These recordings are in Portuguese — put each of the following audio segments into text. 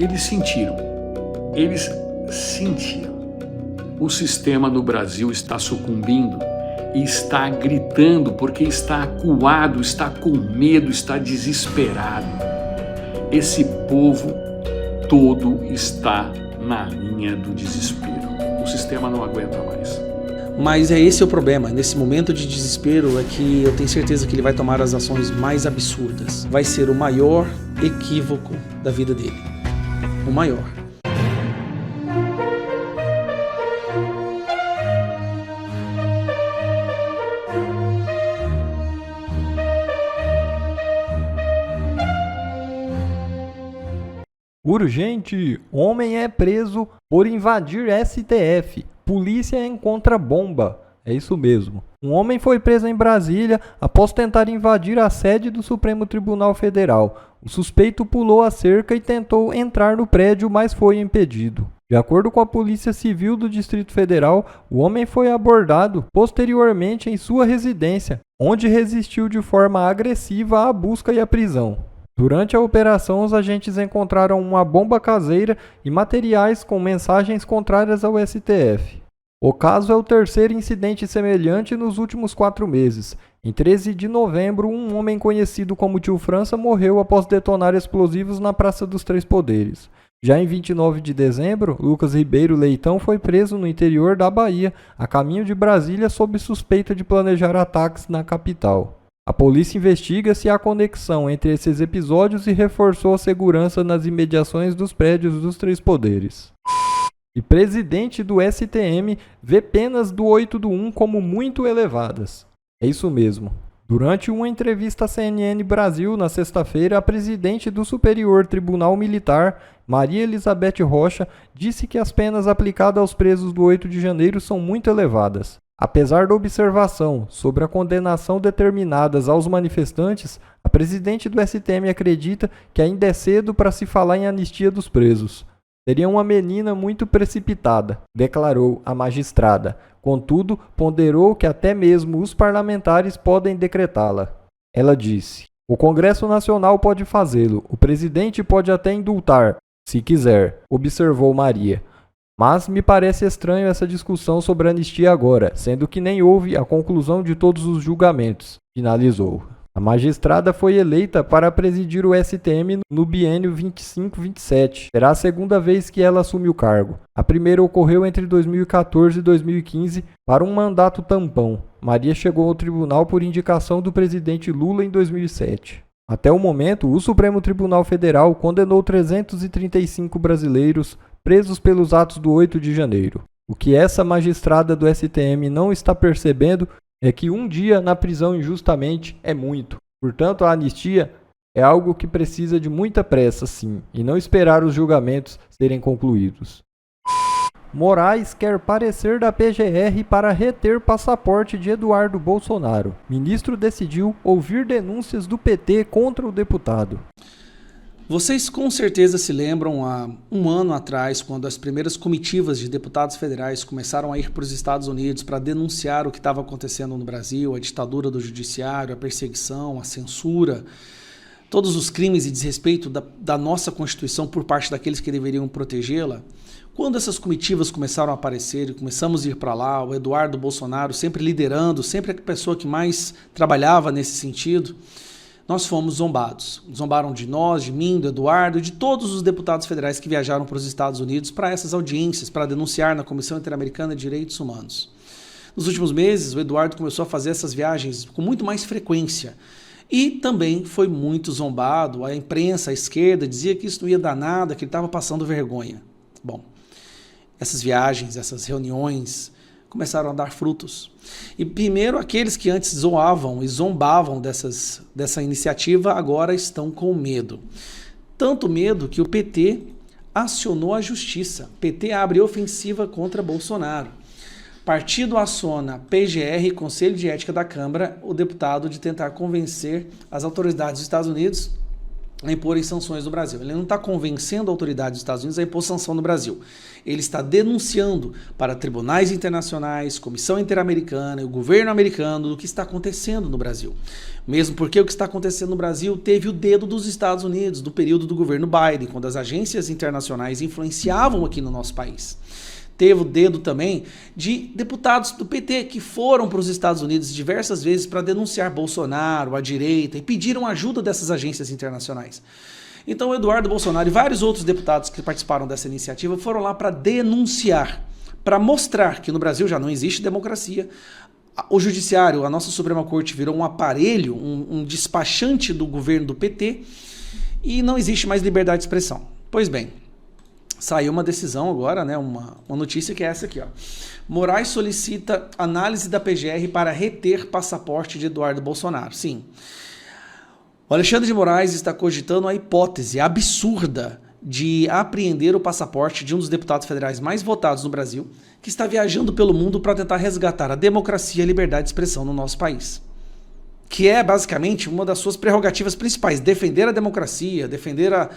Eles sentiram. O sistema no Brasil está sucumbindo e está gritando porque está acuado, está com medo, está desesperado. Esse povo todo está na linha do desespero. O sistema não aguenta mais. Mas é esse o problema. Nesse momento de desespero é que eu tenho certeza que ele vai tomar as ações mais absurdas. Vai ser o maior equívoco da vida dele. O maior. Urgente! Homem é preso por invadir STF. Polícia encontra bomba. É isso mesmo. Um homem foi preso em Brasília após tentar invadir a sede do Supremo Tribunal Federal. O suspeito pulou a cerca e tentou entrar no prédio, mas foi impedido. De acordo com a Polícia Civil do Distrito Federal, o homem foi abordado posteriormente em sua residência, onde resistiu de forma agressiva à busca e à prisão. Durante a operação, os agentes encontraram uma bomba caseira e materiais com mensagens contrárias ao STF. O caso é o terceiro incidente semelhante nos últimos 4 meses. Em 13 de novembro, um homem conhecido como Tio França morreu após detonar explosivos na Praça dos Três Poderes. Já em 29 de dezembro, Lucas Ribeiro Leitão foi preso no interior da Bahia, a caminho de Brasília, sob suspeita de planejar ataques na capital. A polícia investiga se há conexão entre esses episódios e reforçou a segurança nas imediações dos prédios dos Três Poderes. E presidente do STM vê penas do 8/1 como muito elevadas. É isso mesmo. Durante uma entrevista à CNN Brasil na sexta-feira, a presidente do Superior Tribunal Militar, Maria Elizabeth Rocha, disse que as penas aplicadas aos presos do 8 de janeiro são muito elevadas. Apesar da observação sobre a condenação determinadas aos manifestantes, a presidente do STM acredita que ainda é cedo para se falar em anistia dos presos. Seria uma menina muito precipitada, declarou a magistrada. Contudo, ponderou que até mesmo os parlamentares podem decretá-la. Ela disse: "O Congresso Nacional pode fazê-lo, o presidente pode até indultar, se quiser", observou Maria. Mas me parece estranho essa discussão sobre anistia agora, sendo que nem houve a conclusão de todos os julgamentos, finalizou. A magistrada foi eleita para presidir o STM no biênio 25-27. Será a segunda vez que ela assume o cargo. A primeira ocorreu entre 2014 e 2015 para um mandato tampão. Maria chegou ao tribunal por indicação do presidente Lula em 2007. Até o momento, o Supremo Tribunal Federal condenou 335 brasileiros presos pelos atos do 8 de janeiro. O que essa magistrada do STM não está percebendo é que um dia na prisão injustamente é muito. Portanto, a anistia é algo que precisa de muita pressa, sim, e não esperar os julgamentos serem concluídos. Moraes quer parecer da PGR para reter passaporte de Eduardo Bolsonaro. Ministro decidiu ouvir denúncias do PT contra o deputado. Vocês com certeza se lembram há um ano atrás, quando as primeiras comitivas de deputados federais começaram a ir para os Estados Unidos para denunciar o que estava acontecendo no Brasil, a ditadura do judiciário, a perseguição, a censura, todos os crimes e desrespeito da nossa Constituição por parte daqueles que deveriam protegê-la. Quando essas comitivas começaram a aparecer e começamos a ir para lá, o Eduardo Bolsonaro sempre liderando, sempre a pessoa que mais trabalhava nesse sentido, nós fomos zombados. Zombaram de nós, de mim, do Eduardo e de todos os deputados federais que viajaram para os Estados Unidos para essas audiências, para denunciar na Comissão Interamericana de Direitos Humanos. Nos últimos meses, o Eduardo começou a fazer essas viagens com muito mais frequência e também foi muito zombado. A imprensa, a esquerda, dizia que isso não ia dar nada, que ele estava passando vergonha. Bom, essas viagens, essas reuniões começaram a dar frutos. E primeiro, aqueles que antes zoavam e zombavam dessa iniciativa agora estão com medo. Tanto medo que o PT acionou a justiça. O PT abre ofensiva contra Bolsonaro. Partido aciona PGR, Conselho de Ética da Câmara, o deputado de tentar convencer as autoridades dos Estados Unidos a imporem sanções no Brasil. Ele não está convencendo a autoridade dos Estados Unidos a impor sanção no Brasil. Ele está denunciando para tribunais internacionais, Comissão Interamericana e o governo americano do que está acontecendo no Brasil. Mesmo porque o que está acontecendo no Brasil teve o dedo dos Estados Unidos, do período do governo Biden, quando as agências internacionais influenciavam aqui no nosso país. Teve o dedo também de deputados do PT que foram para os Estados Unidos diversas vezes para denunciar Bolsonaro, a direita, e pediram ajuda dessas agências internacionais. Então o Eduardo Bolsonaro e vários outros deputados que participaram dessa iniciativa foram lá para denunciar, para mostrar que no Brasil já não existe democracia. O judiciário, a nossa Suprema Corte virou um aparelho, um despachante do governo do PT e não existe mais liberdade de expressão. Pois bem, saiu uma decisão agora, né, uma notícia que é essa aqui, ó. Moraes solicita análise da PGR para reter passaporte de Eduardo Bolsonaro. Sim. O Alexandre de Moraes está cogitando a hipótese absurda de apreender o passaporte de um dos deputados federais mais votados no Brasil, que está viajando pelo mundo para tentar resgatar a democracia e a liberdade de expressão no nosso país. Que é basicamente uma das suas prerrogativas principais, defender a democracia, defender a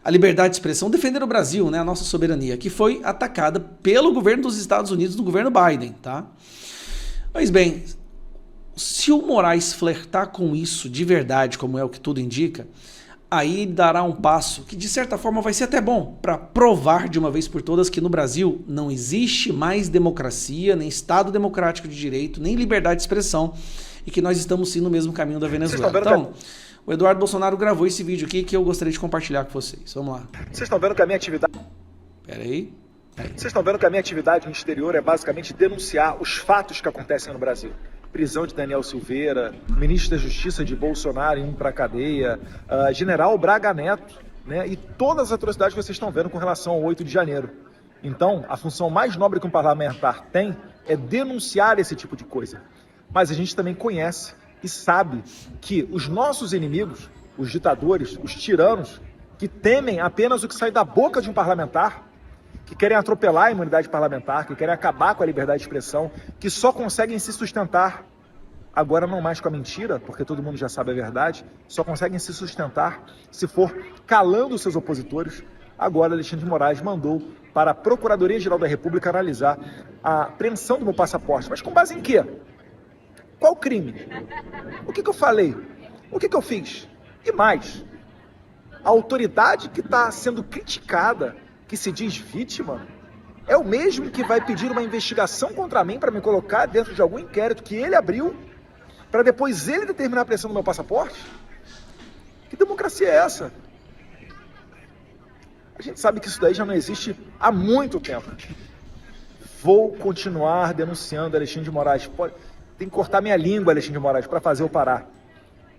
liberdade de expressão, defender o Brasil, né, a nossa soberania, que foi atacada pelo governo dos Estados Unidos, do governo Biden, tá? Mas bem, se o Moraes flertar com isso de verdade, como é o que tudo indica, aí dará um passo que de certa forma vai ser até bom para provar de uma vez por todas que no Brasil não existe mais democracia, nem Estado democrático de direito, nem liberdade de expressão e que nós estamos sim no mesmo caminho da Venezuela. Então, o Eduardo Bolsonaro gravou esse vídeo aqui que eu gostaria de compartilhar com vocês. Vamos lá. Vocês estão vendo que a minha atividade... Peraí. Vocês estão vendo que a minha atividade no exterior é basicamente denunciar os fatos que acontecem no Brasil. Prisão de Daniel Silveira, ministro da Justiça de Bolsonaro indo para a cadeia, general Braga Neto, né, e todas as atrocidades que vocês estão vendo com relação ao 8 de janeiro. Então, a função mais nobre que um parlamentar tem é denunciar esse tipo de coisa. Mas a gente também conhece e sabe que os nossos inimigos, os ditadores, os tiranos, que temem apenas o que sai da boca de um parlamentar, que querem atropelar a imunidade parlamentar, que querem acabar com a liberdade de expressão, que só conseguem se sustentar, agora não mais com a mentira, porque todo mundo já sabe a verdade, só conseguem se sustentar se for calando seus opositores. Agora Alexandre de Moraes mandou para a Procuradoria-Geral da República analisar a apreensão do meu passaporte. Mas com base em quê? Qual crime? O que eu falei? O que eu fiz? E mais, a autoridade que está sendo criticada, que se diz vítima, é o mesmo que vai pedir uma investigação contra mim para me colocar dentro de algum inquérito que ele abriu, para depois ele determinar a apreensão do meu passaporte? Que democracia é essa? A gente sabe que isso daí já não existe há muito tempo. Vou continuar denunciando Alexandre de Moraes. Tem que cortar minha língua, Alexandre de Moraes, para fazer eu parar.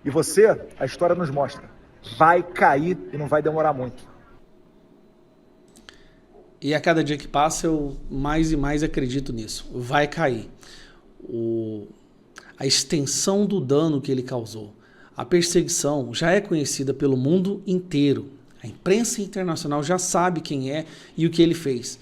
E você, a história nos mostra, vai cair e não vai demorar muito. E a cada dia que passa, eu mais e mais acredito nisso. Vai cair. A extensão do dano que ele causou, a perseguição já é conhecida pelo mundo inteiro. A imprensa internacional já sabe quem é e o que ele fez.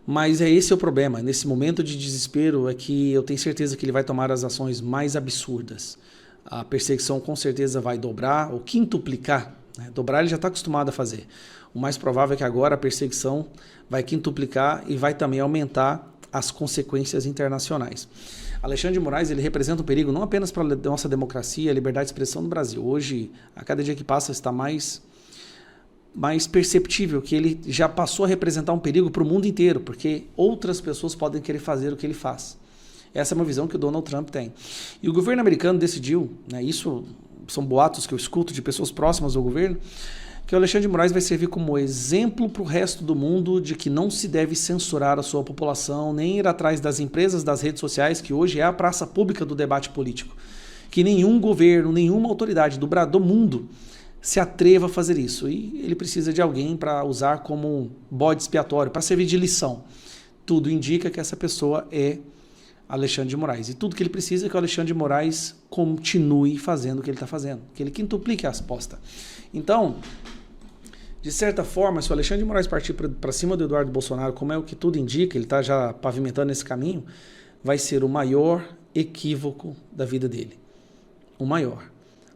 Mas esse é o problema. Nesse momento de desespero é que eu tenho certeza que ele vai tomar as ações mais absurdas. A perseguição com certeza vai dobrar ou quintuplicar. Né? Dobrar ele já está acostumado a fazer. O mais provável é que agora a perseguição vai quintuplicar e vai também aumentar as consequências internacionais. Alexandre de Moraes, ele representa um perigo não apenas para a nossa democracia, a liberdade de expressão no Brasil. Hoje, a cada dia que passa, está mais perceptível que ele já passou a representar um perigo para o mundo inteiro, porque outras pessoas podem querer fazer o que ele faz. Essa é uma visão que o Donald Trump tem. E o governo americano decidiu, né, isso são boatos que eu escuto de pessoas próximas ao governo, que o Alexandre de Moraes vai servir como exemplo para o resto do mundo de que não se deve censurar a sua população, nem ir atrás das empresas, das redes sociais, que hoje é a praça pública do debate político. Que nenhum governo, nenhuma autoridade do mundo se atreva a fazer isso. E ele precisa de alguém para usar como bode expiatório, para servir de lição. Tudo indica que essa pessoa é Alexandre de Moraes. E tudo que ele precisa é que o Alexandre de Moraes continue fazendo o que ele está fazendo, que ele quintuplique a aposta. Então, de certa forma, se o Alexandre de Moraes partir para cima do Eduardo Bolsonaro, como é o que tudo indica, ele está já pavimentando esse caminho, vai ser o maior equívoco da vida dele. O maior.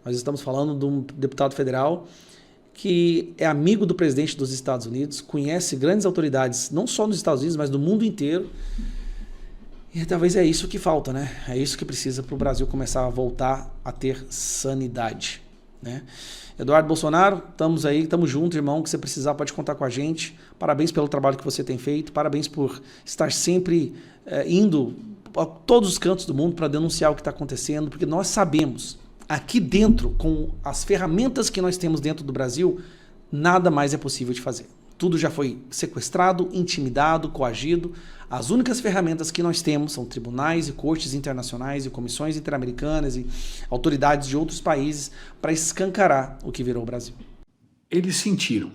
Nós estamos falando de um deputado federal que é amigo do presidente dos Estados Unidos, conhece grandes autoridades, não só nos Estados Unidos, mas do mundo inteiro. E talvez é isso que falta, né? É isso que precisa para o Brasil começar a voltar a ter sanidade, né? Eduardo Bolsonaro, estamos aí, estamos juntos, irmão. O que você precisar pode contar com a gente. Parabéns pelo trabalho que você tem feito, parabéns por estar sempre indo a todos os cantos do mundo para denunciar o que está acontecendo, porque nós sabemos, aqui dentro, com as ferramentas que nós temos dentro do Brasil, nada mais é possível de fazer. Tudo já foi sequestrado, intimidado, coagido. As únicas ferramentas que nós temos são tribunais e cortes internacionais e comissões interamericanas e autoridades de outros países para escancarar o que virou o Brasil. Eles sentiram.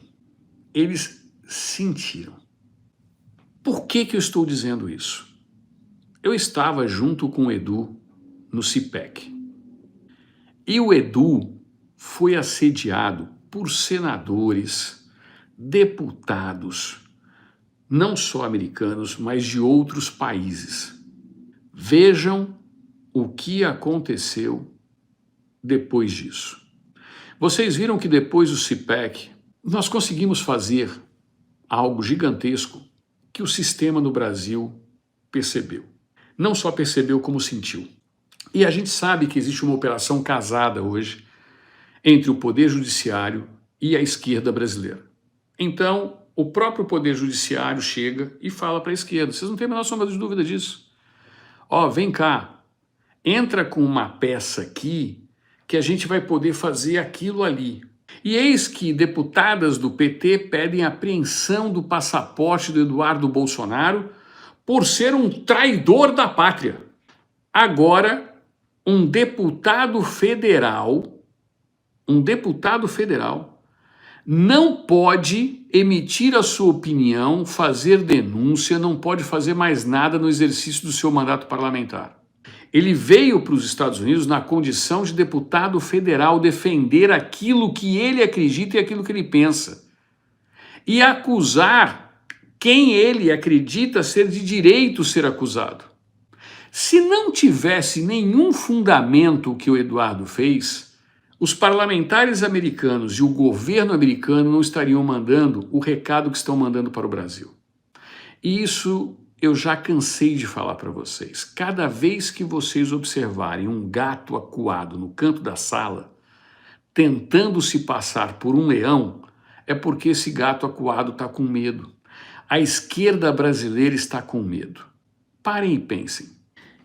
Por que eu estou dizendo isso? Eu estava junto com o Edu no CPEC. E o Edu foi assediado por senadores, deputados, não só americanos, mas de outros países. Vejam o que aconteceu depois disso. Vocês viram que depois do CPEC, nós conseguimos fazer algo gigantesco que o sistema no Brasil percebeu. Não só percebeu, como sentiu. E a gente sabe que existe uma operação casada hoje entre o Poder Judiciário e a esquerda brasileira. Então, o próprio Poder Judiciário chega e fala para a esquerda, vocês não têm a menor sombra de dúvida disso. Ó, vem cá, entra com uma peça aqui que a gente vai poder fazer aquilo ali. E eis que deputadas do PT pedem apreensão do passaporte do Eduardo Bolsonaro por ser um traidor da pátria. Agora, um deputado federal não pode emitir a sua opinião, fazer denúncia, não pode fazer mais nada no exercício do seu mandato parlamentar. Ele veio para os Estados Unidos na condição de deputado federal defender aquilo que ele acredita e aquilo que ele pensa. E acusar quem ele acredita ser de direito ser acusado. Se não tivesse nenhum fundamento o que o Eduardo fez, os parlamentares americanos e o governo americano não estariam mandando o recado que estão mandando para o Brasil. E isso eu já cansei de falar para vocês. Cada vez que vocês observarem um gato acuado no canto da sala, tentando se passar por um leão, é porque esse gato acuado está com medo. A esquerda brasileira está com medo. Parem e pensem.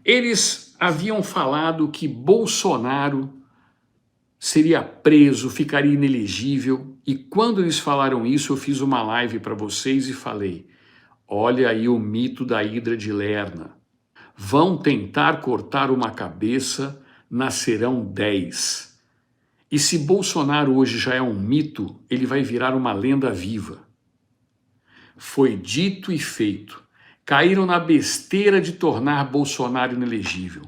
Eles haviam falado que Bolsonaro seria preso, ficaria inelegível, e quando eles falaram isso, eu fiz uma live para vocês e falei, olha aí o mito da Hidra de Lerna. Vão tentar cortar uma cabeça, nascerão 10. E se Bolsonaro hoje já é um mito, ele vai virar uma lenda viva. Foi dito e feito. Caíram na besteira de tornar Bolsonaro inelegível.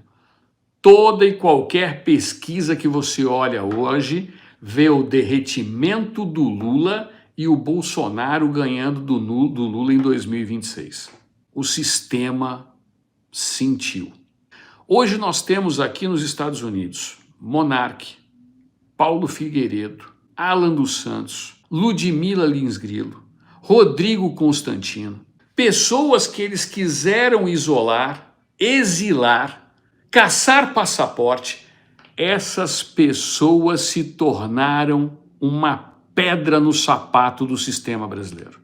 Toda e qualquer pesquisa que você olha hoje vê o derretimento do Lula e o Bolsonaro ganhando do Lula em 2026. O sistema sentiu. Hoje nós temos aqui nos Estados Unidos Monark, Paulo Figueiredo, Alan dos Santos, Ludmila Lins Grilo, Rodrigo Constantino, pessoas que eles quiseram isolar, exilar, caçar passaporte. Essas pessoas se tornaram uma pedra no sapato do sistema brasileiro.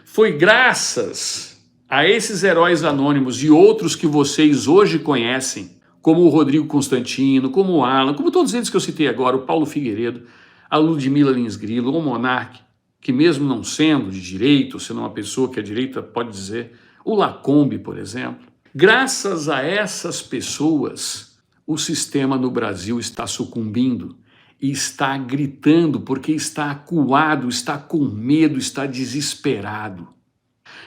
Foi graças a esses heróis anônimos e outros que vocês hoje conhecem, como o Rodrigo Constantino, como o Alan, como todos eles que eu citei agora, o Paulo Figueiredo, a Ludmila Lins Grilo, o Monark, que mesmo não sendo de direito, sendo uma pessoa que a direita pode dizer, o Lacombe, por exemplo. Graças a essas pessoas, o sistema no Brasil está sucumbindo e está gritando porque está acuado, está com medo, está desesperado.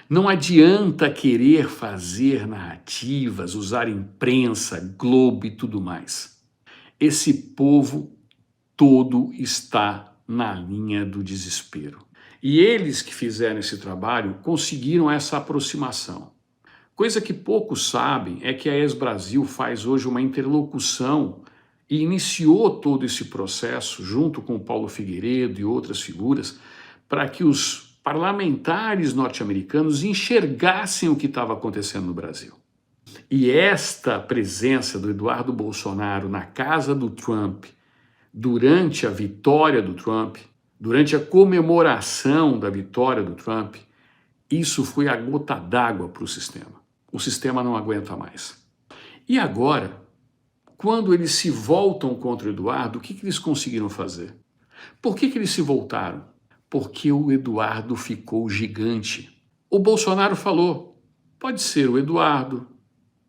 Não adianta querer fazer narrativas, usar imprensa, Globo e tudo mais. Esse povo todo está na linha do desespero. E eles que fizeram esse trabalho conseguiram essa aproximação. Coisa que poucos sabem é que a Ex Brasil faz hoje uma interlocução e iniciou todo esse processo, junto com o Paulo Figueiredo e outras figuras, para que os parlamentares norte-americanos enxergassem o que estava acontecendo no Brasil. E esta presença do Eduardo Bolsonaro na casa do Trump, durante a vitória do Trump, durante a comemoração da vitória do Trump, isso foi a gota d'água para o sistema. O sistema não aguenta mais. E agora, quando eles se voltam contra o Eduardo, o que eles conseguiram fazer? Por que eles se voltaram? Porque o Eduardo ficou gigante. O Bolsonaro falou, pode ser o Eduardo,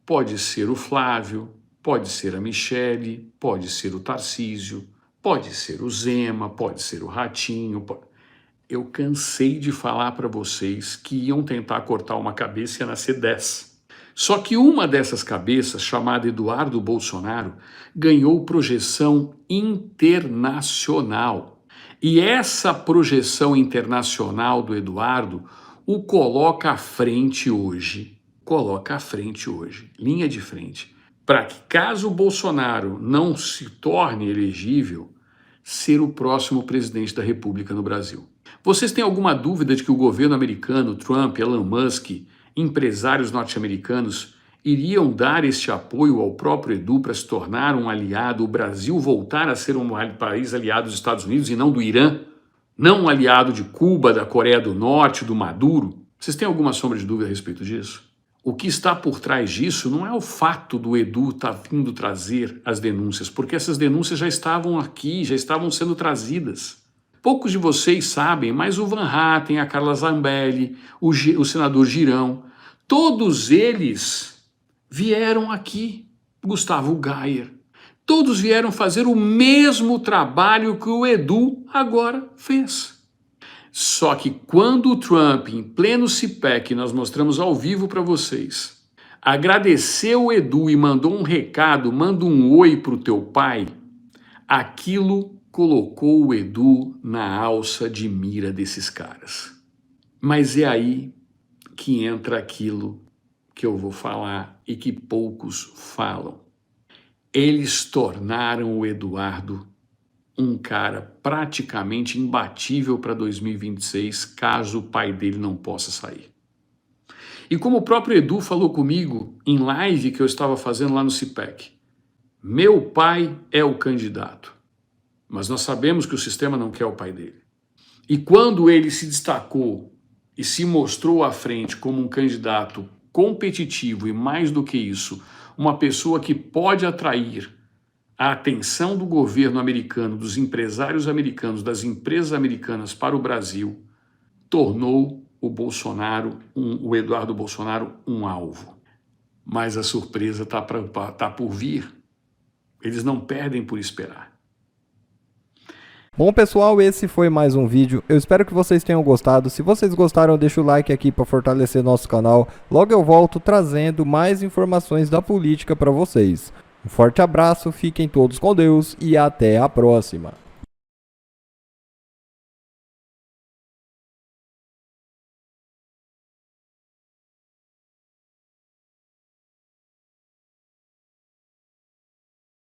pode ser o Flávio, pode ser a Michele, pode ser o Tarcísio, pode ser o Zema, pode ser o Ratinho. Eu cansei de falar para vocês que iam tentar cortar uma cabeça e ia nascer 10. Só que uma dessas cabeças, chamada Eduardo Bolsonaro, ganhou projeção internacional. E essa projeção internacional do Eduardo o coloca à frente hoje, linha de frente, para que caso o Bolsonaro não se torne elegível, ser o próximo presidente da República no Brasil. Vocês têm alguma dúvida de que o governo americano, Trump, Elon Musk, empresários norte-americanos iriam dar este apoio ao próprio Edu para se tornar um aliado, o Brasil voltar a ser um país aliado dos Estados Unidos e não do Irã, não um aliado de Cuba, da Coreia do Norte, do Maduro? Vocês têm alguma sombra de dúvida a respeito disso? O que está por trás disso não é o fato do Edu estar vindo trazer as denúncias, porque essas denúncias já estavam aqui, já estavam sendo trazidas. Poucos de vocês sabem, mas o Van Hatten, a Carla Zambelli, o senador Girão, todos eles vieram aqui, Gustavo Gayer, todos vieram fazer o mesmo trabalho que o Edu agora fez. Só que quando o Trump, em pleno CPEC, nós mostramos ao vivo para vocês, agradeceu o Edu e mandou um recado, manda um oi para o teu pai, aquilo colocou o Edu na alça de mira desses caras. Mas é aí que entra aquilo que eu vou falar e que poucos falam. Eles tornaram o Eduardo um cara praticamente imbatível para 2026, caso o pai dele não possa sair. E como o próprio Edu falou comigo em live que eu estava fazendo lá no CPEC, meu pai é o candidato, mas nós sabemos que o sistema não quer o pai dele. E quando ele se destacou e se mostrou à frente como um candidato competitivo e, mais do que isso, uma pessoa que pode atrair a atenção do governo americano, dos empresários americanos, das empresas americanas para o Brasil, tornou o Eduardo Bolsonaro um alvo. Mas a surpresa está por vir. Eles não perdem por esperar. Bom, pessoal, esse foi mais um vídeo. Eu espero que vocês tenham gostado. Se vocês gostaram, deixa o like aqui para fortalecer nosso canal. Logo eu volto trazendo mais informações da política para vocês. Um forte abraço, fiquem todos com Deus e até a próxima.